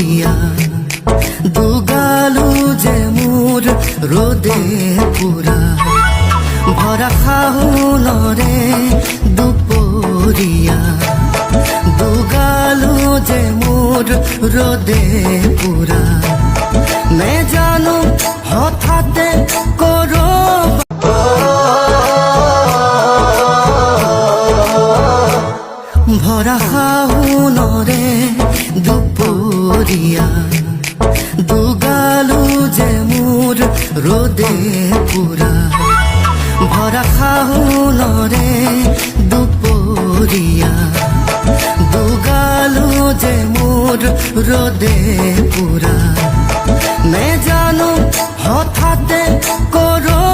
দুপুরিয়া দুগালু যে মোর রোদে পুরা ভরা খাউনরে দুপুরিয়া দুগালু যে মোর রোদে পুরা মে জানো হঠাতে করো ভরা খাউনরে দুপুরিয়া দুগালু যে মোর রোদে পুরা ভরা খাউনরে দুপুরিয়া দুগালু যে মোর রোদে পুরা মে জানো হঠাতে করো